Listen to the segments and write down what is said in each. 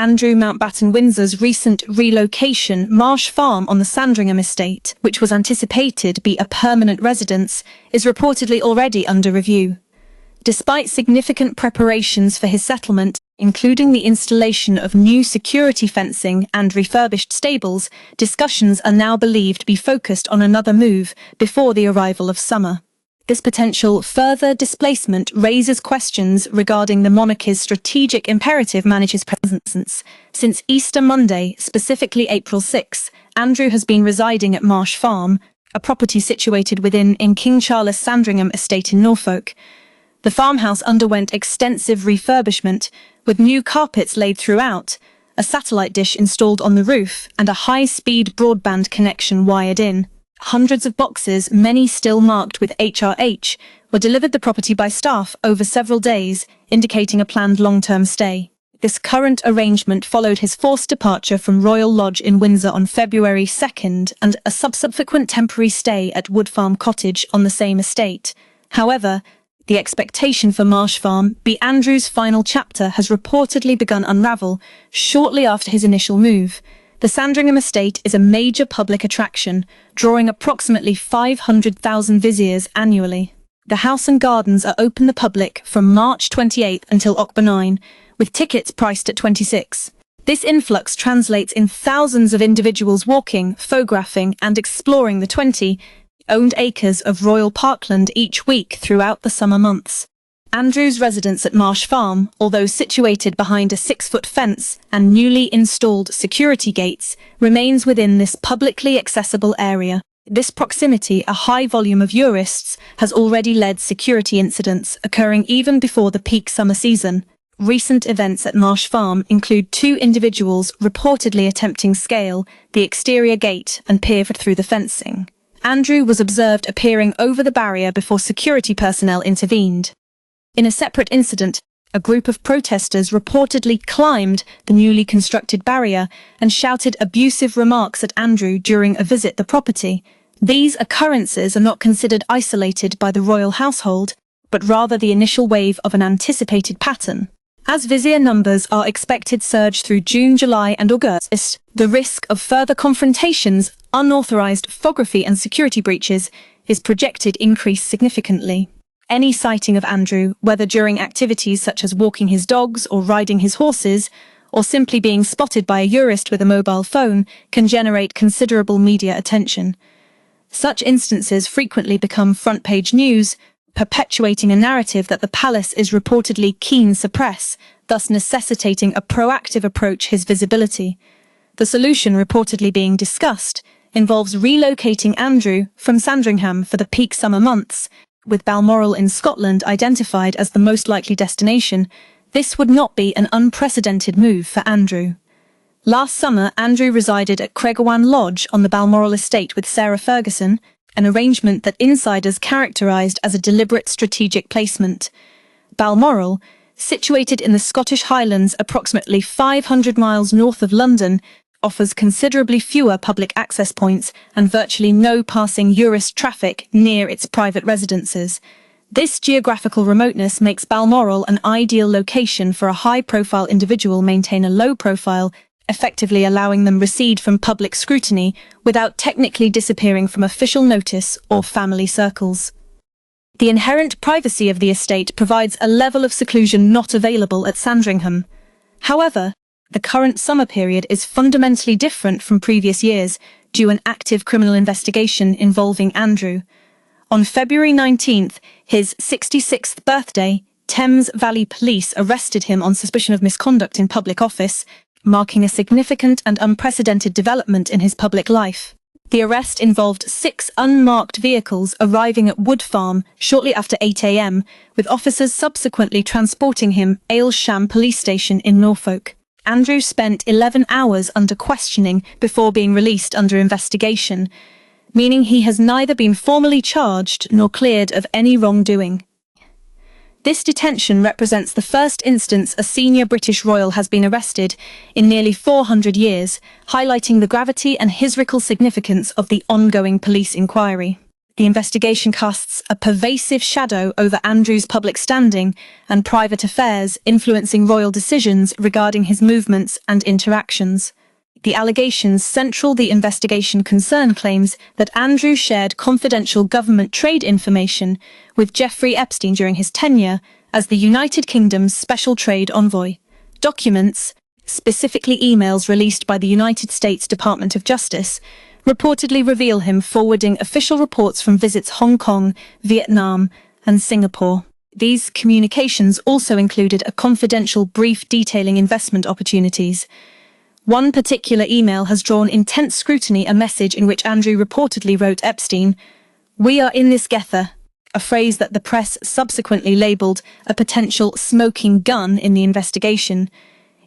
Andrew Mountbatten Windsor's recent relocation Marsh Farm on the Sandringham estate, which was anticipated to be a permanent residence, is reportedly already under review. Despite significant preparations for his settlement, including the installation of new security fencing and refurbished stables, discussions are now believed to be focused on another move before the arrival of summer. This potential further displacement raises questions regarding the monarchy's strategic imperative manages presence. Since Easter Monday, specifically April 6, Andrew has been residing at Marsh Farm, a property situated within King Charles Sandringham estate in Norfolk. The farmhouse underwent extensive refurbishment, with new carpets laid throughout, a satellite dish installed on the roof, and a high-speed broadband connection wired in. Hundreds of boxes, many still marked with HRH, were delivered the property by staff over several days, indicating a planned long-term stay. This current arrangement followed his forced departure from Royal Lodge in Windsor on February 2nd and a subsequent temporary stay at Wood Farm Cottage on the same estate. However, the expectation for Marsh Farm be Andrew's final chapter has reportedly begun to unravel shortly after his initial move. The Sandringham estate is a major public attraction, drawing approximately 500,000 visitors annually. The house and gardens are open to the public from March 28 until October 9, with tickets priced at $26. This influx translates in thousands of individuals walking, photographing, and exploring the 20-owned acres of Royal Parkland each week throughout the summer months. Andrew's residence at Marsh Farm, although situated behind a 6-foot fence and newly installed security gates, remains within this publicly accessible area. This proximity, a high volume of tourists, has already led security incidents occurring even before the peak summer season. Recent events at Marsh Farm include 2 individuals reportedly attempting to scale the exterior gate and peer through the fencing. Andrew was observed appearing over the barrier before security personnel intervened. In a separate incident, a group of protesters reportedly climbed the newly constructed barrier and shouted abusive remarks at Andrew during a visit to the property. These occurrences are not considered isolated by the royal household, but rather the initial wave of an anticipated pattern. As visitor numbers are expected to surge through June, July and August, the risk of further confrontations, unauthorized photography and security breaches is projected to increase significantly. Any sighting of Andrew, whether during activities such as walking his dogs or riding his horses, or simply being spotted by a tourist with a mobile phone, can generate considerable media attention. Such instances frequently become front-page news, perpetuating a narrative that the palace is reportedly keen to suppress, thus necessitating a proactive approach to his visibility. The solution reportedly being discussed involves relocating Andrew from Sandringham for the peak summer months, with Balmoral in Scotland identified as the most likely destination. This would not be an unprecedented move for Andrew. Last summer, Andrew resided at Cregorwan Lodge on the Balmoral estate with Sarah Ferguson, an arrangement that insiders characterised as a deliberate strategic placement. Balmoral, situated in the Scottish Highlands approximately 500 miles north of London, offers considerably fewer public access points and virtually no passing tourist traffic near its private residences. This geographical remoteness makes Balmoral an ideal location for a high-profile individual maintain a low profile, effectively allowing them recede from public scrutiny without technically disappearing from official notice or family circles. The inherent privacy of the estate provides a level of seclusion not available at Sandringham. However, the current summer period is fundamentally different from previous years due to an active criminal investigation involving Andrew. On February 19th, his 66th birthday, Thames Valley Police arrested him on suspicion of misconduct in public office, marking a significant and unprecedented development in his public life. The arrest involved 6 unmarked vehicles arriving at Wood Farm shortly after 8 a.m., with officers subsequently transporting him to Aylsham Police Station in Norfolk. Andrew spent 11 hours under questioning before being released under investigation, meaning he has neither been formally charged nor cleared of any wrongdoing. This detention represents the first instance a senior British royal has been arrested in nearly 400 years, highlighting the gravity and historical significance of the ongoing police inquiry. The investigation casts a pervasive shadow over Andrew's public standing and private affairs, influencing royal decisions regarding his movements and interactions. The allegations central the investigation concern claims that Andrew shared confidential government trade information with Jeffrey Epstein during his tenure as the United Kingdom's special trade envoy. Documents, specifically emails released by the United States Department of Justice, reportedly reveal him forwarding official reports from visits Hong Kong, Vietnam, and Singapore. These communications also included a confidential brief detailing investment opportunities. One particular email has drawn intense scrutiny, a message in which Andrew reportedly wrote Epstein, "We are in this together," a phrase that the press subsequently labelled a potential smoking gun in the investigation.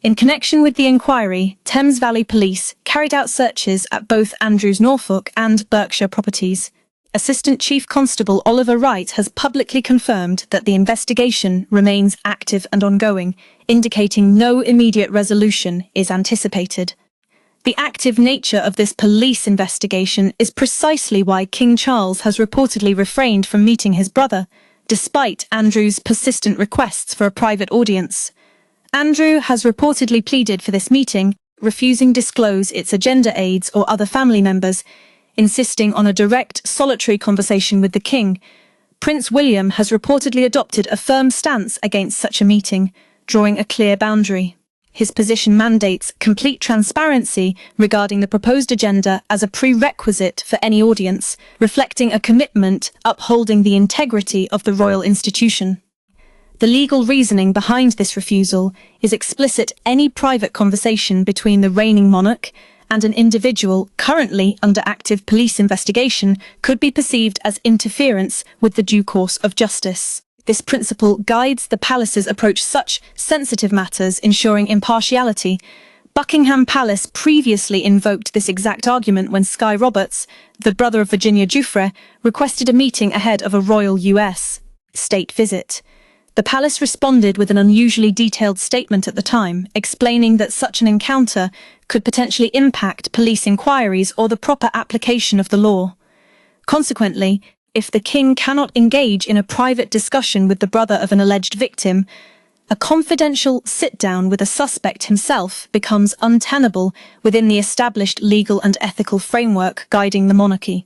In connection with the inquiry, Thames Valley Police carried out searches at both Andrew's Norfolk and Berkshire properties. Assistant Chief Constable Oliver Wright has publicly confirmed that the investigation remains active and ongoing, indicating no immediate resolution is anticipated. The active nature of this police investigation is precisely why King Charles has reportedly refrained from meeting his brother, despite Andrew's persistent requests for a private audience. Andrew has reportedly pleaded for this meeting, refusing to disclose its agenda aides or other family members, insisting on a direct, solitary conversation with the king. Prince William has reportedly adopted a firm stance against such a meeting, drawing a clear boundary. His position mandates complete transparency regarding the proposed agenda as a prerequisite for any audience, reflecting a commitment upholding the integrity of the royal institution. The legal reasoning behind this refusal is explicit. Any private conversation between the reigning monarch and an individual currently under active police investigation could be perceived as interference with the due course of justice. This principle guides the palace's approach to such sensitive matters, ensuring impartiality. Buckingham Palace previously invoked this exact argument when Sky Roberts, the brother of Virginia Giuffre, requested a meeting ahead of a royal U.S. state visit. The palace responded with an unusually detailed statement at the time, explaining that such an encounter could potentially impact police inquiries or the proper application of the law. Consequently, if the king cannot engage in a private discussion with the brother of an alleged victim, a confidential sit-down with a suspect himself becomes untenable within the established legal and ethical framework guiding the monarchy.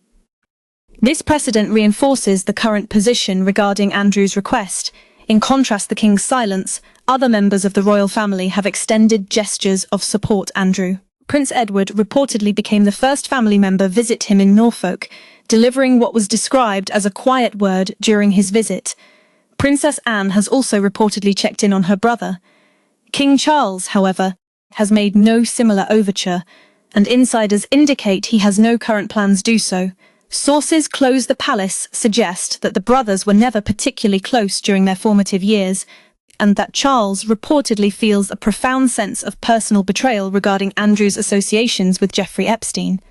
This precedent reinforces the current position regarding Andrew's request. In contrast, the king's silence, other members of the royal family have extended gestures of support Andrew. Prince Edward reportedly became the first family member to visit him in Norfolk, delivering what was described as a quiet word during his visit. Princess Anne has also reportedly checked in on her brother. King Charles, however, has made no similar overture, and insiders indicate he has no current plans to do so. Sources close to the palace suggest that the brothers were never particularly close during their formative years, and that Charles reportedly feels a profound sense of personal betrayal regarding Andrew's associations with Jeffrey Epstein.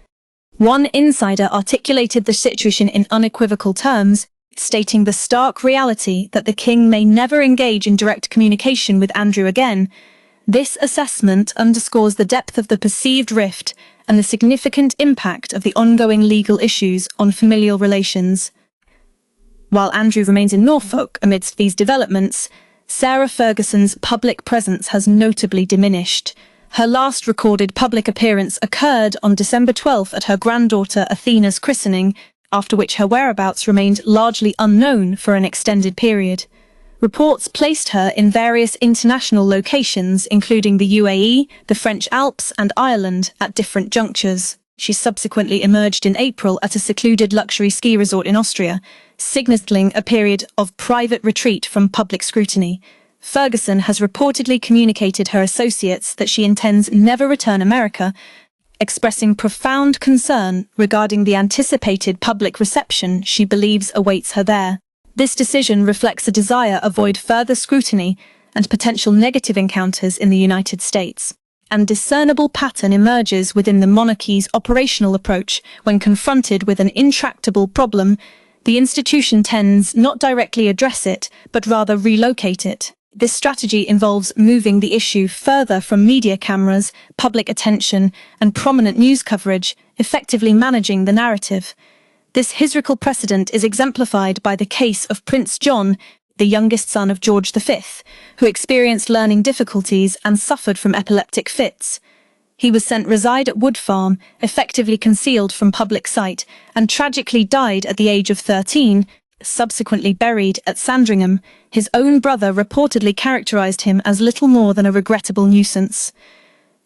One insider articulated the situation in unequivocal terms, stating the stark reality that the king may never engage in direct communication with Andrew again. This assessment underscores the depth of the perceived rift and the significant impact of the ongoing legal issues on familial relations. While Andrew remains in Norfolk amidst these developments, Sarah Ferguson's public presence has notably diminished. Her last recorded public appearance occurred on December 12 at her granddaughter Athena's christening, after which her whereabouts remained largely unknown for an extended period. Reports placed her in various international locations, including the UAE, the French Alps, and Ireland, at different junctures. She subsequently emerged in April at a secluded luxury ski resort in Austria, signaling a period of private retreat from public scrutiny. Ferguson has reportedly communicated her associates that she intends never return America, expressing profound concern regarding the anticipated public reception she believes awaits her there. This decision reflects a desire to avoid further scrutiny and potential negative encounters in the United States. An discernible pattern emerges within the monarchy's operational approach. When confronted with an intractable problem, the institution tends not directly address it, but rather relocate it. This strategy involves moving the issue further from media cameras, public attention, and prominent news coverage, effectively managing the narrative. This historical precedent is exemplified by the case of Prince John, the youngest son of George V, who experienced learning difficulties and suffered from epileptic fits. He was sent reside at Wood Farm, effectively concealed from public sight, and tragically died at the age of 13, subsequently buried at Sandringham. His own brother reportedly characterized him as little more than a regrettable nuisance.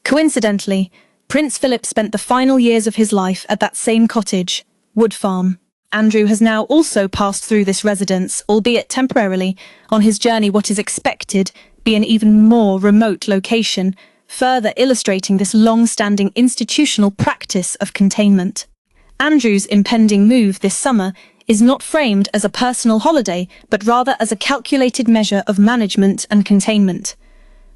Coincidentally, Prince Philip spent the final years of his life at that same cottage, Wood Farm. Andrew has now also passed through this residence, albeit temporarily, on his journey what is expected be an even more remote location, further illustrating this long-standing institutional practice of containment. Andrew's impending move this summer is not framed as a personal holiday, but rather as a calculated measure of management and containment.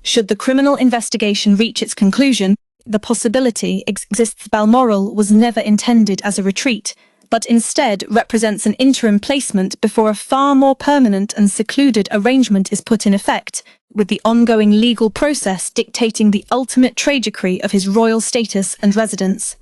Should the criminal investigation reach its conclusion, the possibility exists Balmoral was never intended as a retreat, but instead represents an interim placement before a far more permanent and secluded arrangement is put in effect, with the ongoing legal process dictating the ultimate trajectory of his royal status and residence.